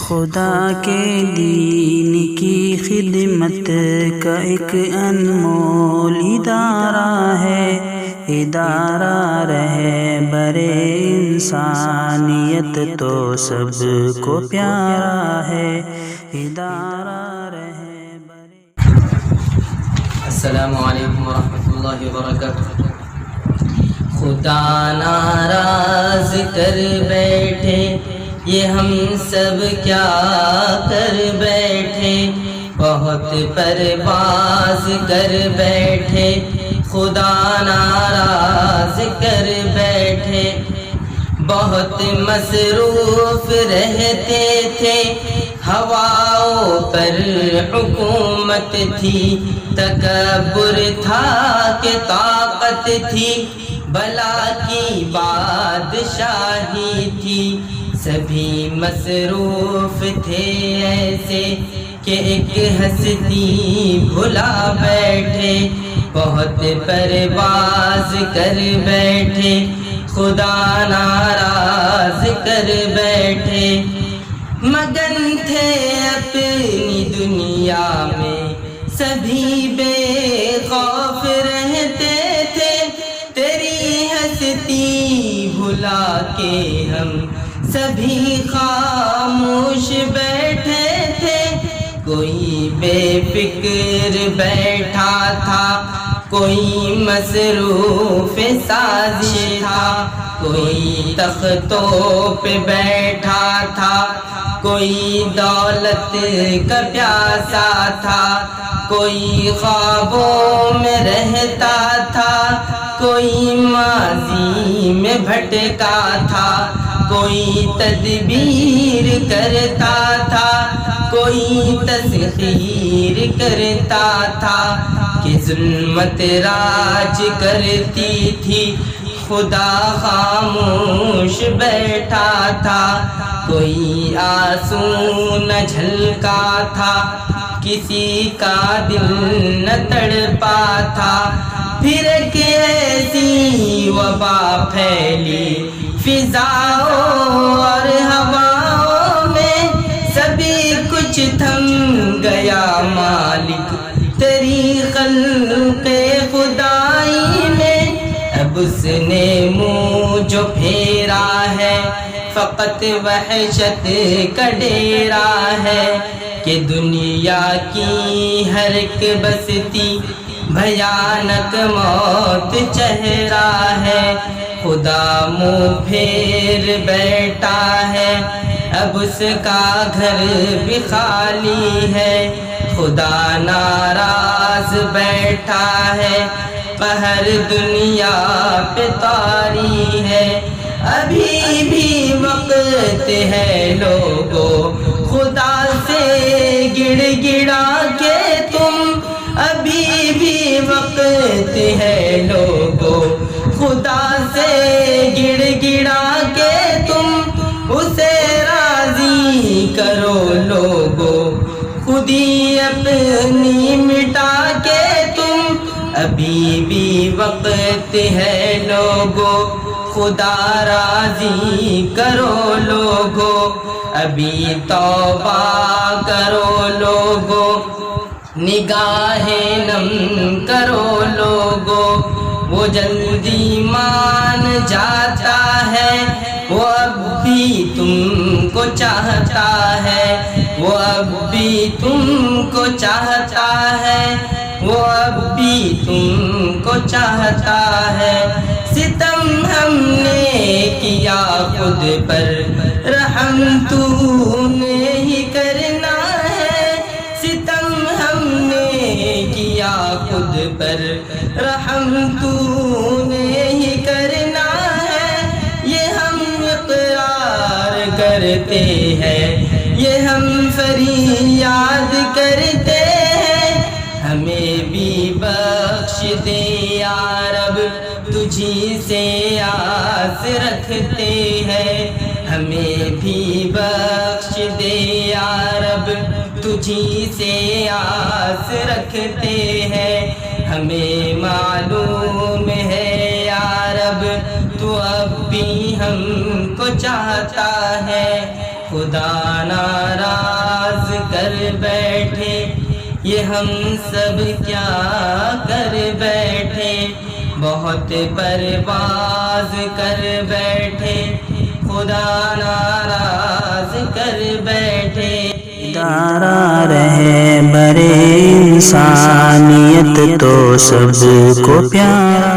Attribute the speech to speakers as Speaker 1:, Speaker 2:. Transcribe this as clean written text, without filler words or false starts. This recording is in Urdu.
Speaker 1: خدا کے دین کی خدمت کا ایک انمول ادارہ ہے، ادارہ رہے برے انسانیت تو سب کو پیارا ہے، ادارہ رہے برے۔
Speaker 2: السلام علیکم ورحمۃ اللہ وبرکاتہ۔ خدا ناراض کر بیٹھے، یہ ہم سب کیا کر بیٹھے، بہت پرواز کر بیٹھے، خدا ناراض کر بیٹھے، بہت مصروف رہتے تھے، ہواؤں پر حکومت تھی، تکبر تھا کہ طاقت تھی، بلا کی بادشاہی تھی، سبھی مصروف تھے ایسے کہ ایک ہستی بھلا بیٹھے، بہت پرواز کر بیٹھے، خدا ناراض کر بیٹھے، مگن تھے اپنی دنیا میں، سبھی بے خوف رہتے تھے، تیری ہستی بھلا کے ہم سبھی خاموش بیٹھے تھے، کوئی بے فکر بیٹھا تھا، کوئی مصروف سازش تھا، کوئی تختوں پہ بیٹھا تھا، کوئی دولت کا پیاسا تھا، کوئی خوابوں میں رہتا تھا، کوئی ماضی میں بھٹکا تھا، کوئی تدبیر کرتا تھا، کوئی تسخیر کرتا تھا، کہ ظلمت راج کرتی تھی، خدا خاموش بیٹھا تھا، کوئی آنسو نہ جھلکا تھا، کسی کا دل نہ تڑپا تھا، پھر ایک ایسی وبا پھیلی فضاؤں اور ہواؤں میں، سبھی کچھ تھم گیا مالک تیری خلق خدائی میں، اب اس نے منہ جو پھیرا ہے، فقط وحشت کا ڈیرا ہے، کہ دنیا کی ہر ایک بستی بھیانک موت چہرہ ہے، خدا منہ پھیر بیٹھا ہے، اب اس کا گھر بھی خالی ہے، خدا ناراض بیٹھا ہے، قہر دنیا پہ طاری ہے، ابھی بھی وقت ہے لوگوں خدا سے گڑ گڑا کے تم، ابھی بھی وقت ہے لوگوں خدا سے گڑ گڑا کے تم، اسے راضی کرو لوگوں خود ہی اپنی مٹا کے تم، ابھی بھی وقت ہے لوگوں خدا راضی کرو لوگوں، ابھی توبہ کرو لوگوں، نگاہیں نم کرو لوگوں، وہ جلدی مان جاتا ہے، وہ اب بھی تم کو چاہتا ہے، وہ اب بھی تم کو چاہتا ہے، وہ اب بھی تم کو چاہتا ہے، ستم ہم نے کیا خود پر، رحم تو نے ہی کرنا ہے، ستم ہم نے کیا خود پر، رحم تو نے ہی کرنا ہے، یہ ہم اقرار کرتے ہیں، یہ ہم فریاد کرتے ہیں، ہمیں بھی بخش دے یا رب، تجھی سے آس رکھتے ہیں، ہمیں بھی بخش دے یا رب، تجھی سے آس رکھتے ہیں، ہمیں معلوم ہے یا رب تو اب بھی ہم کو چاہتا ہے، خدا ناراض کر بیٹھے، یہ ہم سب کیا کر بیٹھے، بہت پرواز کر بیٹھے، خدا ناراض کر بیٹھے۔
Speaker 1: ادارہ رہبر انسانیت تو سب کو پیارا